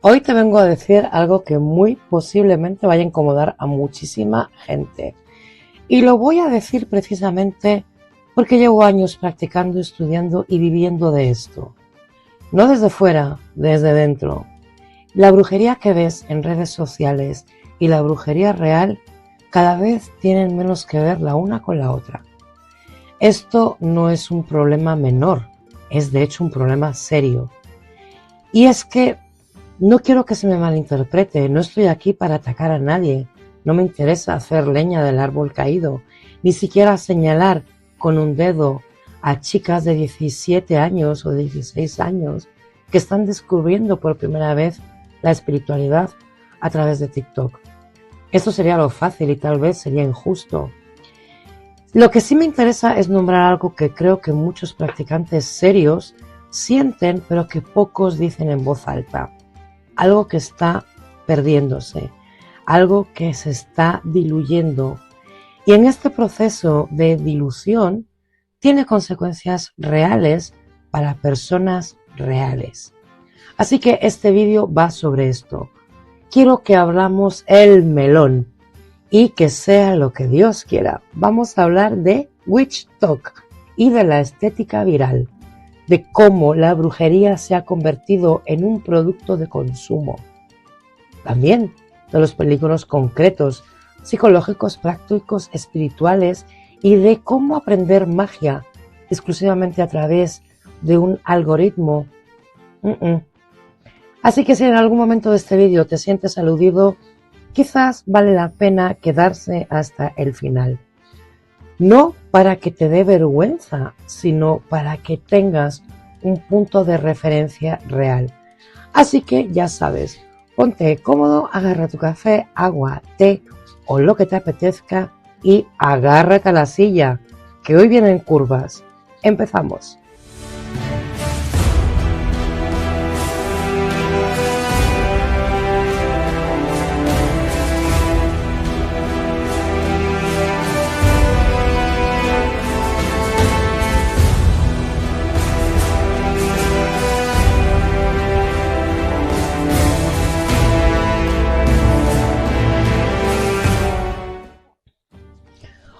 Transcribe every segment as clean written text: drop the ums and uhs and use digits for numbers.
Hoy te vengo a decir algo que muy posiblemente vaya a incomodar a muchísima gente. Y lo voy a decir precisamente porque llevo años practicando, estudiando y viviendo de esto. No desde fuera, desde dentro. La brujería que ves en redes sociales y la brujería real cada vez tienen menos que ver la una con la otra. Esto no es un problema menor, es de hecho un problema serio. Y es que no quiero que se me malinterprete, no estoy aquí para atacar a nadie, no me interesa hacer leña del árbol caído, ni siquiera señalar con un dedo a chicas de 17 años o 16 años que están descubriendo por primera vez la espiritualidad a través de TikTok. Esto sería lo fácil y tal vez sería injusto. Lo que sí me interesa es nombrar algo que creo que muchos practicantes serios sienten, pero que pocos dicen en voz alta. Algo que está perdiéndose, algo que se está diluyendo. Y en este proceso de dilución tiene consecuencias reales para personas reales. Así que este vídeo va sobre esto. Quiero que abramos el melón y que sea lo que Dios quiera. Vamos a hablar de Witch Talk y de la estética viral, de cómo la brujería se ha convertido en un producto de consumo. También de los peligros concretos, psicológicos, prácticos, espirituales y de cómo aprender magia exclusivamente a través de un algoritmo. Así que si en algún momento de este vídeo te sientes aludido, quizás vale la pena quedarse hasta el final. No para que te dé vergüenza, sino para que tengas un punto de referencia real. Así que ya sabes, ponte cómodo, agarra tu café, agua, té o lo que te apetezca y agárrate a la silla, que hoy vienen curvas. Empezamos.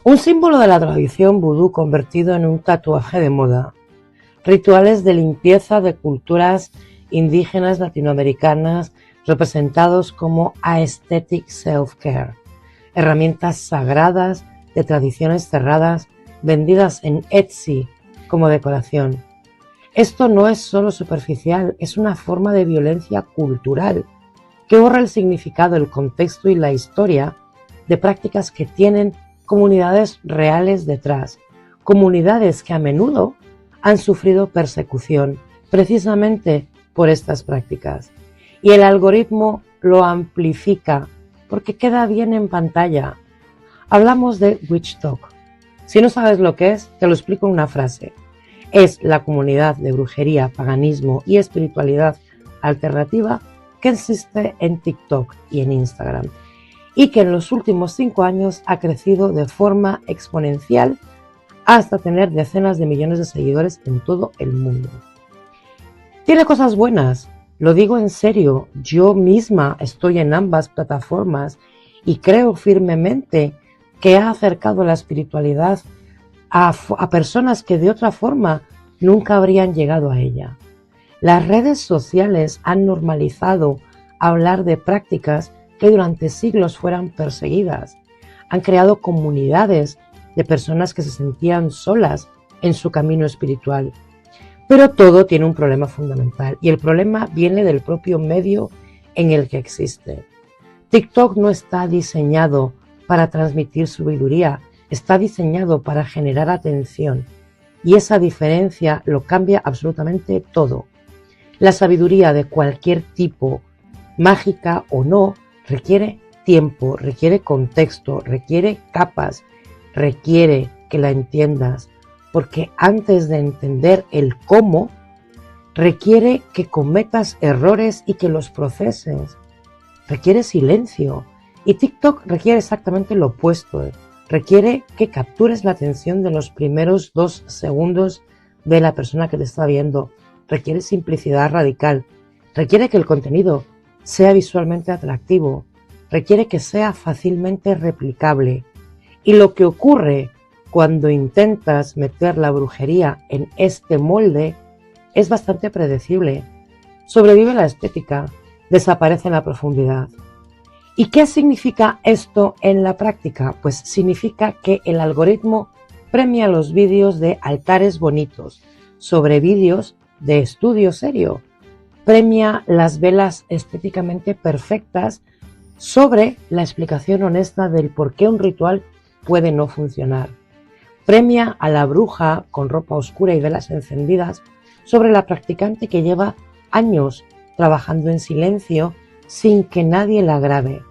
Un símbolo de la tradición vudú convertido en un tatuaje de moda. Rituales de limpieza de culturas indígenas latinoamericanas representados como aesthetic self-care. Herramientas sagradas de tradiciones cerradas vendidas en Etsy como decoración. Esto no es solo superficial, es una forma de violencia cultural que borra el significado, el contexto y la historia de prácticas que tienen comunidades reales detrás, comunidades que a menudo han sufrido persecución precisamente por estas prácticas. Y el algoritmo lo amplifica porque queda bien en pantalla. Hablamos de Witch Talk. Si no sabes lo que es, te lo explico en una frase. Es la comunidad de brujería, paganismo y espiritualidad alternativa que existe en TikTok y en Instagram, y que en los últimos 5 años ha crecido de forma exponencial hasta tener decenas de millones de seguidores en todo el mundo. Tiene cosas buenas, lo digo en serio, yo misma estoy en ambas plataformas y creo firmemente que ha acercado la espiritualidad a personas que de otra forma nunca habrían llegado a ella. Las redes sociales han normalizado hablar de prácticas que durante siglos fueran perseguidas. Han creado comunidades de personas que se sentían solas en su camino espiritual. Pero todo tiene un problema fundamental y el problema viene del propio medio en el que existe. TikTok no está diseñado para transmitir sabiduría, está diseñado para generar atención y esa diferencia lo cambia absolutamente todo. La sabiduría de cualquier tipo, mágica o no, requiere tiempo, requiere contexto, requiere capas, requiere que la entiendas, porque antes de entender el cómo, requiere que cometas errores y que los proceses. Requiere silencio. Y TikTok requiere exactamente lo opuesto. Requiere que captures la atención de los primeros 2 segundos de la persona que te está viendo. Requiere simplicidad radical. Requiere que el contenido sea visualmente atractivo, requiere que sea fácilmente replicable. Y lo que ocurre cuando intentas meter la brujería en este molde es bastante predecible. Sobrevive la estética, desaparece la profundidad. ¿Y qué significa esto en la práctica? Pues significa que el algoritmo premia los vídeos de altares bonitos sobre vídeos de estudio serio. Premia las velas estéticamente perfectas sobre la explicación honesta del por qué un ritual puede no funcionar. Premia a la bruja con ropa oscura y velas encendidas sobre la practicante que lleva años trabajando en silencio sin que nadie la grabe.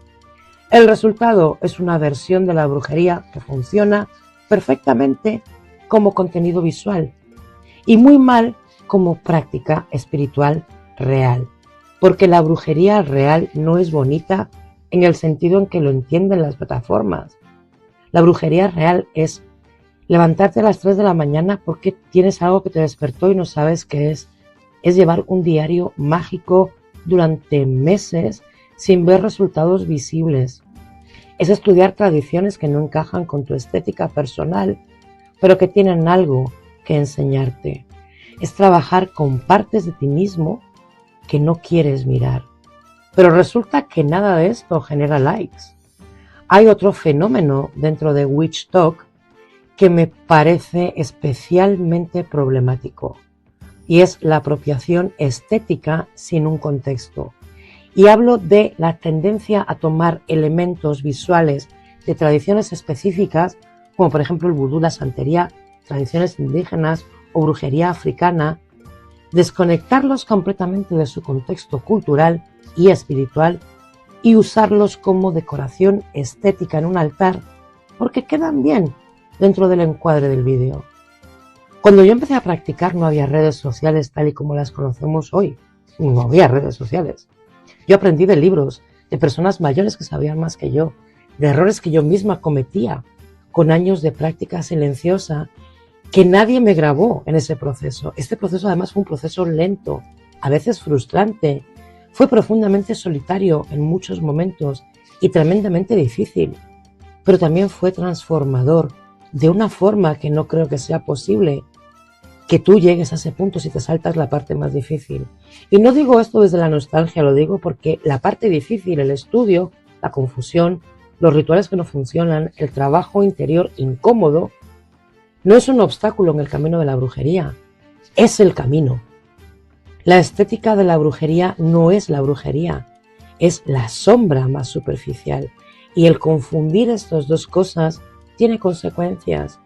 El resultado es una versión de la brujería que funciona perfectamente como contenido visual y muy mal como práctica espiritual real, porque la brujería real no es bonita en el sentido en que lo entienden las plataformas. La brujería real es levantarte a las 3 de la mañana porque tienes algo que te despertó y no sabes qué es. Es llevar un diario mágico durante meses sin ver resultados visibles. Es estudiar tradiciones que no encajan con tu estética personal, pero que tienen algo que enseñarte. Es trabajar con partes de ti mismo que no quieres mirar. Pero resulta que nada de esto genera likes. Hay otro fenómeno dentro de Witch Talk que me parece especialmente problemático, y es la apropiación estética sin un contexto. Y hablo de la tendencia a tomar elementos visuales de tradiciones específicas, como por ejemplo el vudú, la santería, tradiciones indígenas o brujería africana, desconectarlos completamente de su contexto cultural y espiritual y usarlos como decoración estética en un altar porque quedan bien dentro del encuadre del vídeo. Cuando yo empecé a practicar no había redes sociales tal y como las conocemos hoy. No había redes sociales. Yo aprendí de libros, de personas mayores que sabían más que yo, de errores que yo misma cometía, con años de práctica silenciosa, que nadie me grabó en ese proceso. Este proceso además fue un proceso lento, a veces frustrante, fue profundamente solitario en muchos momentos y tremendamente difícil, pero también fue transformador, de una forma que no creo que sea posible que tú llegues a ese punto si te saltas la parte más difícil. Y no digo esto desde la nostalgia, lo digo porque la parte difícil, el estudio, la confusión, los rituales que no funcionan, el trabajo interior incómodo, no es un obstáculo en el camino de la brujería, es el camino. La estética de la brujería no es la brujería, es la sombra más superficial. Y el confundir estas dos cosas tiene consecuencias,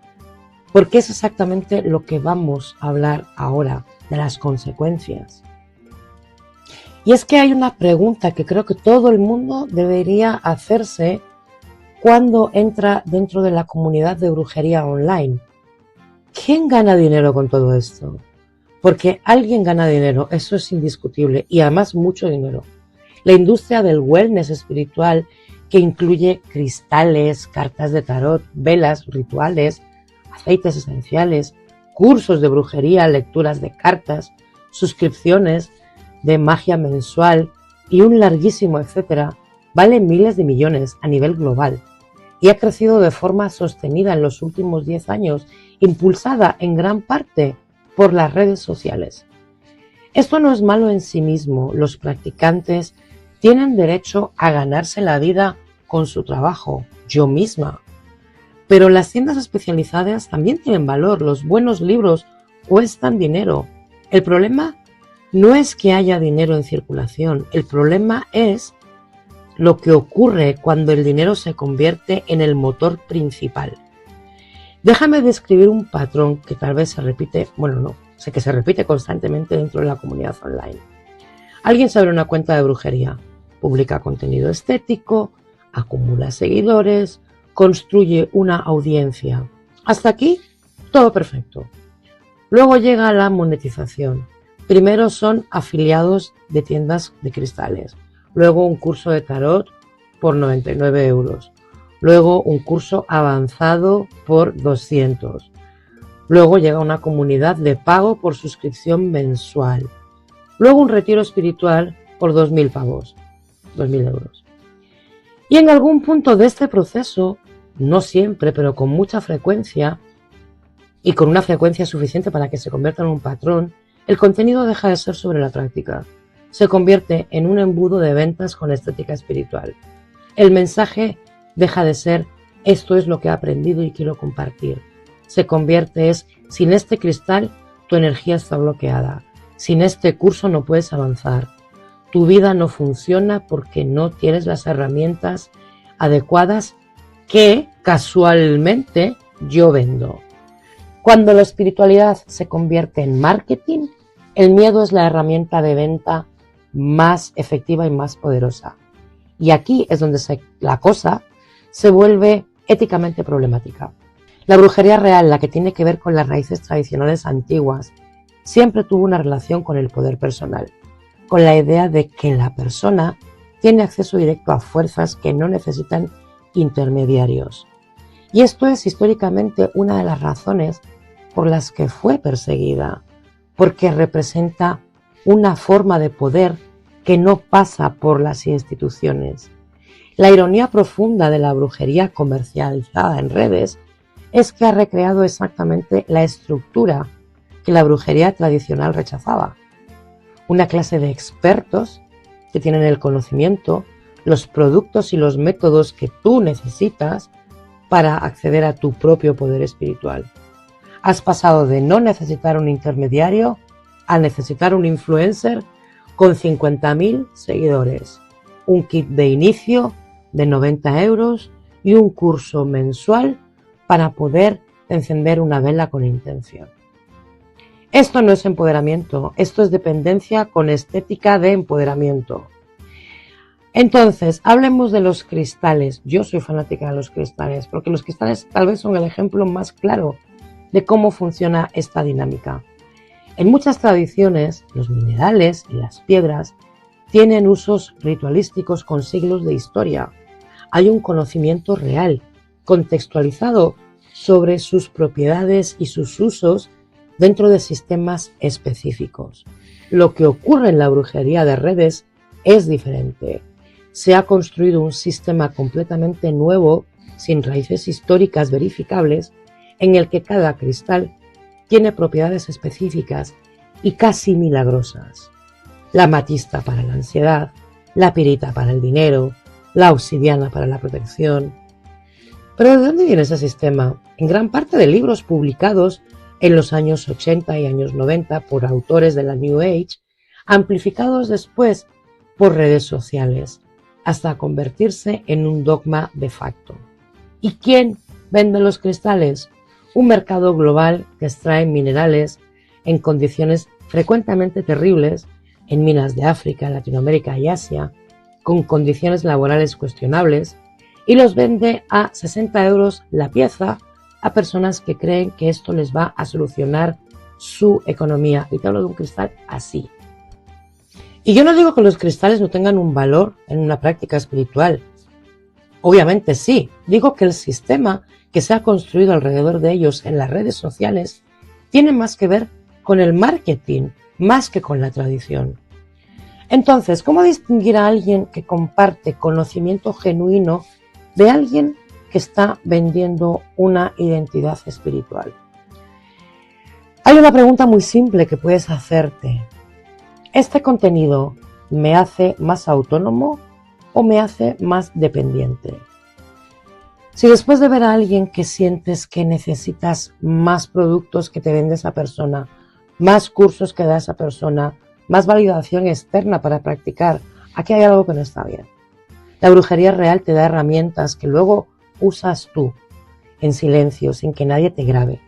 porque es exactamente lo que vamos a hablar ahora, de las consecuencias. Y es que hay una pregunta que creo que todo el mundo debería hacerse cuando entra dentro de la comunidad de brujería online. ¿Quién gana dinero con todo esto? Porque alguien gana dinero, eso es indiscutible, y además mucho dinero. La industria del wellness espiritual, que incluye cristales, cartas de tarot, velas, rituales, aceites esenciales, cursos de brujería, lecturas de cartas, suscripciones de magia mensual y un larguísimo etcétera, vale miles de millones a nivel global y ha crecido de forma sostenida en los últimos 10 años, impulsada en gran parte por las redes sociales. Esto no es malo en sí mismo, los practicantes tienen derecho a ganarse la vida con su trabajo, yo misma. Pero las tiendas especializadas también tienen valor, los buenos libros cuestan dinero. El problema no es que haya dinero en circulación, el problema es lo que ocurre cuando el dinero se convierte en el motor principal. Déjame describir un patrón que tal vez se repite, sé que se repite constantemente dentro de la comunidad online. Alguien se abre una cuenta de brujería, publica contenido estético, acumula seguidores, construye una audiencia. Hasta aquí, todo perfecto. Luego llega la monetización. Primero son afiliados de tiendas de cristales. Luego un curso de tarot por 99 euros. Luego un curso avanzado por 200. Luego llega una comunidad de pago por suscripción mensual. Luego un retiro espiritual por 2.000 pavos. 2.000 euros. Y en algún punto de este proceso, no siempre, pero con mucha frecuencia, y con una frecuencia suficiente para que se convierta en un patrón, el contenido deja de ser sobre la práctica. Se convierte en un embudo de ventas con estética espiritual. El mensaje deja de ser esto es lo que he aprendido y quiero compartir. Se convierte sin este cristal tu energía está bloqueada. Sin este curso no puedes avanzar. Tu vida no funciona porque no tienes las herramientas adecuadas que casualmente yo vendo. Cuando la espiritualidad se convierte en marketing, el miedo es la herramienta de venta más efectiva y más poderosa. Y aquí es donde la cosa se vuelve éticamente problemática. La brujería real, la que tiene que ver con las raíces tradicionales antiguas, siempre tuvo una relación con el poder personal, con la idea de que la persona tiene acceso directo a fuerzas que no necesitan intermediarios. Y esto es históricamente una de las razones por las que fue perseguida, porque representa una forma de poder que no pasa por las instituciones. La ironía profunda de la brujería comercializada en redes es que ha recreado exactamente la estructura que la brujería tradicional rechazaba. Una clase de expertos que tienen el conocimiento, los productos y los métodos que tú necesitas para acceder a tu propio poder espiritual. Has pasado de no necesitar un intermediario a necesitar un influencer con 50.000 seguidores, un kit de inicio de 90 euros y un curso mensual para poder encender una vela con intención. Esto no es empoderamiento, esto es dependencia con estética de empoderamiento. Entonces, hablemos de los cristales. Yo soy fanática de los cristales, porque los cristales tal vez son el ejemplo más claro de cómo funciona esta dinámica. En muchas tradiciones, los minerales y las piedras tienen usos ritualísticos con siglos de historia. Hay un conocimiento real, contextualizado sobre sus propiedades y sus usos dentro de sistemas específicos. Lo que ocurre en la brujería de redes es diferente. Se ha construido un sistema completamente nuevo, sin raíces históricas verificables, en el que cada cristal tiene propiedades específicas y casi milagrosas. La amatista para la ansiedad, la pirita para el dinero, la obsidiana para la protección. ¿Pero de dónde viene ese sistema? En gran parte de libros publicados en los años 80 y años 90 por autores de la New Age, amplificados después por redes sociales, hasta convertirse en un dogma de facto. ¿Y quién vende los cristales? Un mercado global que extrae minerales en condiciones frecuentemente terribles en minas de África, Latinoamérica y Asia, con condiciones laborales cuestionables, y los vende a 60 euros la pieza a personas que creen que esto les va a solucionar su economía. Y te hablo de un cristal así. Y yo no digo que los cristales no tengan un valor en una práctica espiritual. Obviamente sí. Digo que el sistema que se ha construido alrededor de ellos en las redes sociales tiene más que ver con el marketing, más que con la tradición. Entonces, ¿cómo distinguir a alguien que comparte conocimiento genuino de alguien que está vendiendo una identidad espiritual? Hay una pregunta muy simple que puedes hacerte. ¿Este contenido me hace más autónomo o me hace más dependiente? Si después de ver a alguien que sientes que necesitas más productos que te vende esa persona, más cursos que da esa persona, más validación externa para practicar, aquí hay algo que no está bien. La brujería real te da herramientas que luego usas tú, en silencio, sin que nadie te grabe.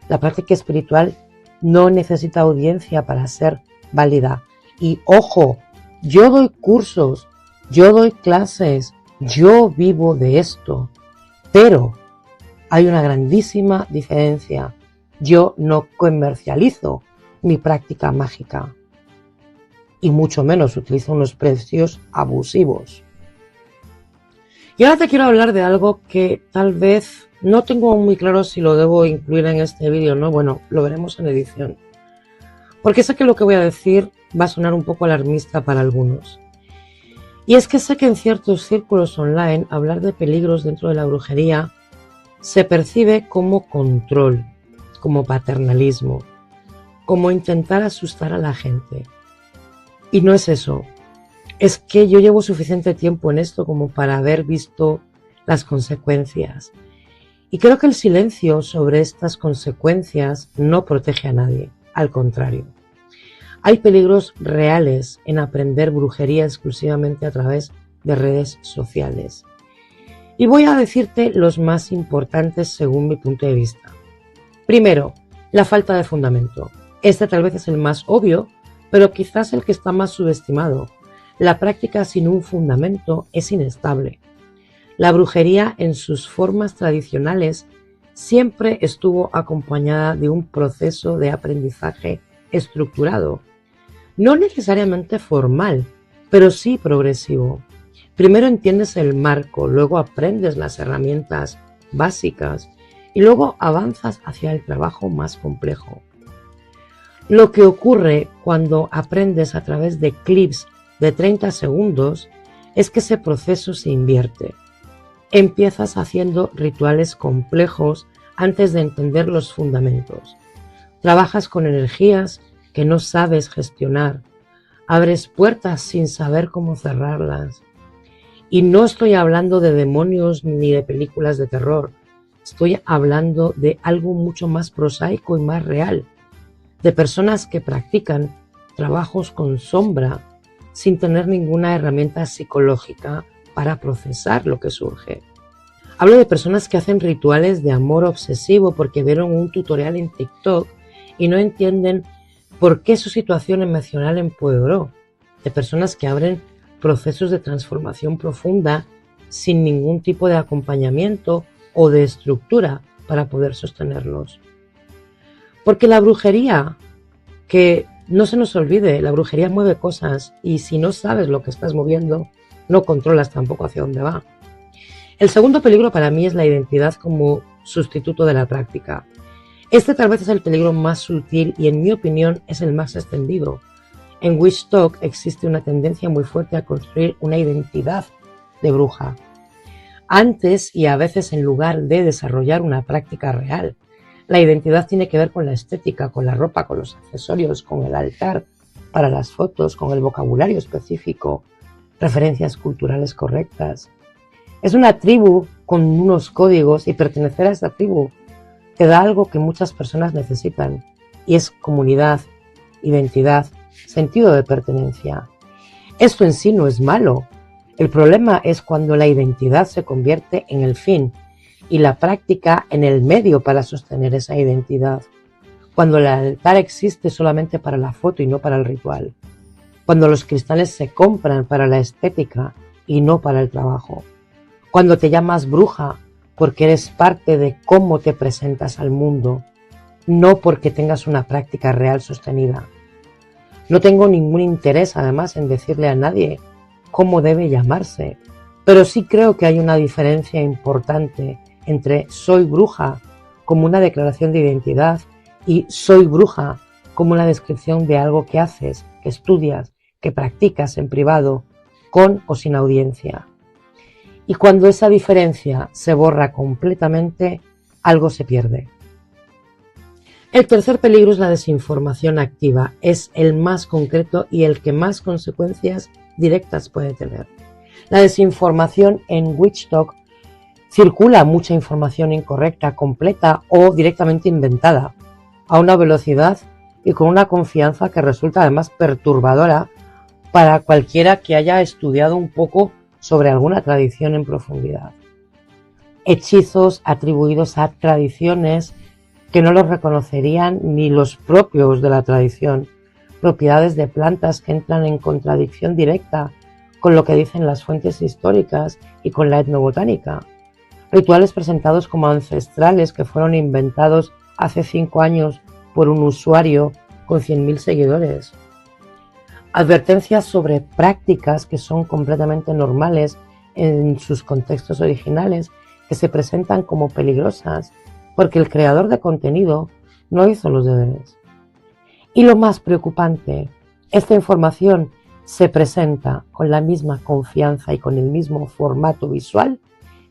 La práctica espiritual no necesita audiencia para ser válida. Y ojo, yo doy cursos, yo doy clases, yo vivo de esto, pero hay una grandísima diferencia. Yo no comercializo mi práctica mágica y mucho menos utilizo unos precios abusivos. Y ahora te quiero hablar de algo que tal vez no tengo muy claro si lo debo incluir en este vídeo, ¿no? Bueno, lo veremos en edición. Porque sé que lo que voy a decir va a sonar un poco alarmista para algunos. Y es que sé que en ciertos círculos online hablar de peligros dentro de la brujería se percibe como control, como paternalismo, como intentar asustar a la gente. Y no es eso. Es que yo llevo suficiente tiempo en esto como para haber visto las consecuencias. Y creo que el silencio sobre estas consecuencias no protege a nadie, al contrario. Hay peligros reales en aprender brujería exclusivamente a través de redes sociales. Y voy a decirte los más importantes según mi punto de vista. Primero, la falta de fundamento. Este tal vez es el más obvio, pero quizás el que está más subestimado. La práctica sin un fundamento es inestable. La brujería en sus formas tradicionales siempre estuvo acompañada de un proceso de aprendizaje estructurado, no necesariamente formal, pero sí progresivo. Primero entiendes el marco, luego aprendes las herramientas básicas y luego avanzas hacia el trabajo más complejo. Lo que ocurre cuando aprendes a través de clips de 30 segundos es que ese proceso se invierte. Empiezas haciendo rituales complejos antes de entender los fundamentos. Trabajas con energías que no sabes gestionar. Abres puertas sin saber cómo cerrarlas. Y no estoy hablando de demonios ni de películas de terror. Estoy hablando de algo mucho más prosaico y más real. De personas que practican trabajos con sombra sin tener ninguna herramienta psicológica para procesar lo que surge. Hablo de personas que hacen rituales de amor obsesivo porque vieron un tutorial en TikTok y no entienden por qué su situación emocional empeoró. De personas que abren procesos de transformación profunda sin ningún tipo de acompañamiento o de estructura para poder sostenerlos. Porque la brujería, que no se nos olvide, la brujería mueve cosas y si no sabes lo que estás moviendo, no controlas tampoco hacia dónde va. El segundo peligro para mí es la identidad como sustituto de la práctica. Este tal vez es el peligro más sutil y en mi opinión es el más extendido. En Witch Talk existe una tendencia muy fuerte a construir una identidad de bruja. Antes y a veces en lugar de desarrollar una práctica real. La identidad tiene que ver con la estética, con la ropa, con los accesorios, con el altar para las fotos, con el vocabulario específico, referencias culturales correctas. Es una tribu con unos códigos y pertenecer a esa tribu te da algo que muchas personas necesitan y es comunidad, identidad, sentido de pertenencia. Esto en sí no es malo. El problema es cuando la identidad se convierte en el fin y la práctica en el medio para sostener esa identidad. Cuando el altar existe solamente para la foto y no para el ritual. Cuando los cristales se compran para la estética y no para el trabajo. Cuando te llamas bruja porque eres parte de cómo te presentas al mundo, no porque tengas una práctica real sostenida. No tengo ningún interés además en decirle a nadie cómo debe llamarse, pero sí creo que hay una diferencia importante entre soy bruja como una declaración de identidad y soy bruja como una descripción de algo que haces, que estudias, que practicas en privado, con o sin audiencia. Y cuando esa diferencia se borra completamente, algo se pierde. El tercer peligro es la desinformación activa. Es el más concreto y el que más consecuencias directas puede tener. La desinformación en Witch Talk circula mucha información incorrecta, completa o directamente inventada, a una velocidad y con una confianza que resulta además perturbadora para cualquiera que haya estudiado un poco sobre alguna tradición en profundidad. Hechizos atribuidos a tradiciones que no los reconocerían ni los propios de la tradición, propiedades de plantas que entran en contradicción directa con lo que dicen las fuentes históricas y con la etnobotánica, rituales presentados como ancestrales que fueron inventados hace 5 años por un usuario con 100.000 seguidores. Advertencias sobre prácticas que son completamente normales en sus contextos originales, que se presentan como peligrosas porque el creador de contenido no hizo los deberes. Y lo más preocupante, esta información se presenta con la misma confianza y con el mismo formato visual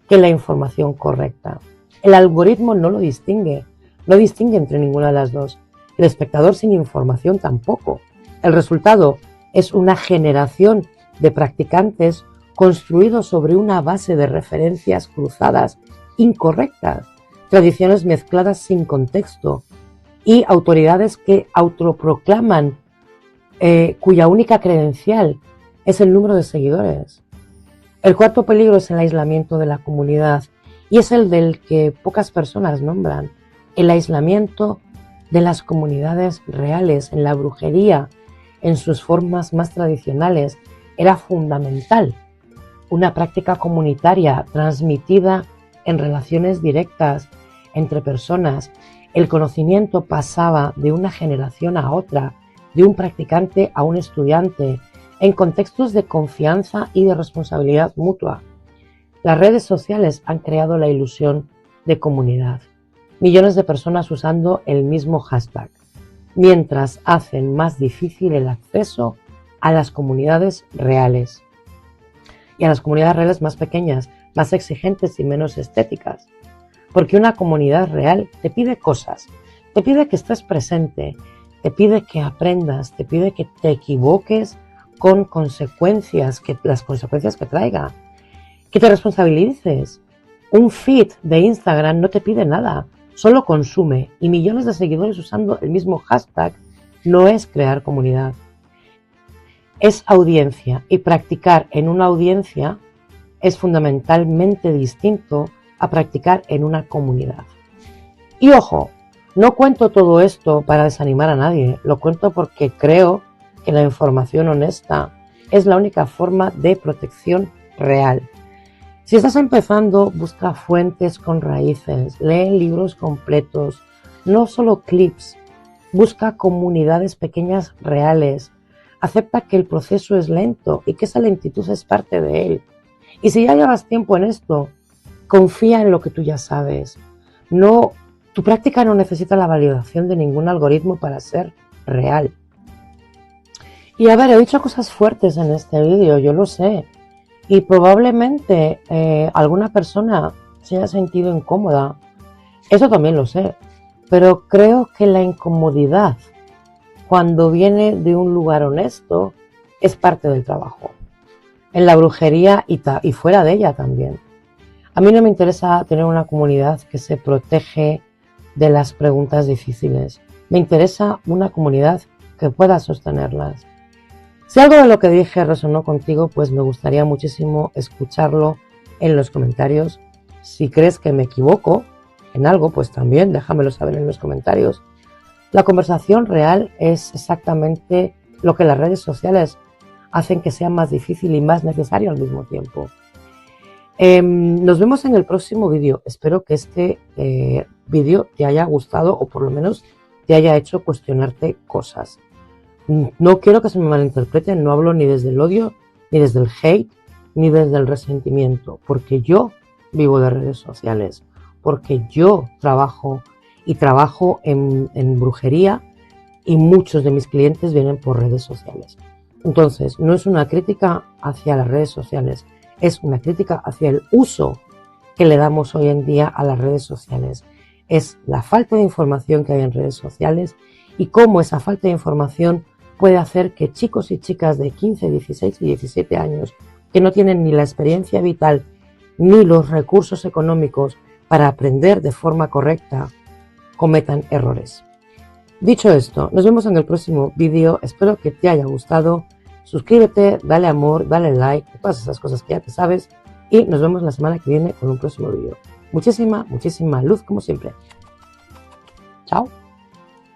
que la información correcta. El algoritmo no lo distingue, no distingue entre ninguna de las dos. El espectador sin información tampoco. El resultado es una generación de practicantes construidos sobre una base de referencias cruzadas incorrectas, tradiciones mezcladas sin contexto y autoridades que autoproclaman cuya única credencial es el número de seguidores. El cuarto peligro es el aislamiento de la comunidad y es el del que pocas personas nombran, el aislamiento de las comunidades reales. En la brujería, en sus formas más tradicionales, era fundamental una práctica comunitaria transmitida en relaciones directas entre personas. El conocimiento pasaba de una generación a otra, de un practicante a un estudiante, en contextos de confianza y de responsabilidad mutua. Las redes sociales han creado la ilusión de comunidad. Millones de personas usando el mismo hashtag, mientras hacen más difícil el acceso a las comunidades reales. Y a las comunidades reales más pequeñas, más exigentes y menos estéticas. Porque una comunidad real te pide cosas, te pide que estés presente, te pide que aprendas, te pide que te equivoques con consecuencias, las consecuencias que traiga, que te responsabilices. Un feed de Instagram no te pide nada, solo consume, y millones de seguidores usando el mismo hashtag no es crear comunidad. Es audiencia, y practicar en una audiencia es fundamentalmente distinto a practicar en una comunidad. Y ojo, no cuento todo esto para desanimar a nadie, lo cuento porque creo que la información honesta es la única forma de protección real. Si estás empezando, busca fuentes con raíces, lee libros completos, no solo clips, busca comunidades pequeñas reales, acepta que el proceso es lento y que esa lentitud es parte de él. Y si ya llevas tiempo en esto, confía en lo que tú ya sabes. Tu práctica no necesita la validación de ningún algoritmo para ser real. Y a ver, he dicho cosas fuertes en este vídeo, yo lo sé. Y probablemente alguna persona se haya sentido incómoda. Eso también lo sé. Pero creo que la incomodidad, cuando viene de un lugar honesto, es parte del trabajo. En la brujería y fuera de ella también. A mí no me interesa tener una comunidad que se protege de las preguntas difíciles. Me interesa una comunidad que pueda sostenerlas. Si algo de lo que dije resonó contigo, pues me gustaría muchísimo escucharlo en los comentarios. Si crees que me equivoco en algo, pues también déjamelo saber en los comentarios. La conversación real es exactamente lo que las redes sociales hacen que sea más difícil y más necesario al mismo tiempo. Nos vemos en el próximo vídeo. Espero que este vídeo te haya gustado o por lo menos te haya hecho cuestionarte cosas. No quiero que se me malinterpreten, no hablo ni desde el odio, ni desde el hate, ni desde el resentimiento, porque yo vivo de redes sociales, porque yo trabajo en brujería y muchos de mis clientes vienen por redes sociales. Entonces, no es una crítica hacia las redes sociales, es una crítica hacia el uso que le damos hoy en día a las redes sociales. Es la falta de información que hay en redes sociales y cómo esa falta de información puede hacer que chicos y chicas de 15, 16 y 17 años que no tienen ni la experiencia vital ni los recursos económicos para aprender de forma correcta cometan errores. Dicho esto, nos vemos en el próximo vídeo. Espero que te haya gustado. Suscríbete, dale amor, dale like, todas esas cosas que ya te sabes. Y nos vemos la semana que viene con un próximo vídeo. Muchísima luz como siempre. Chao.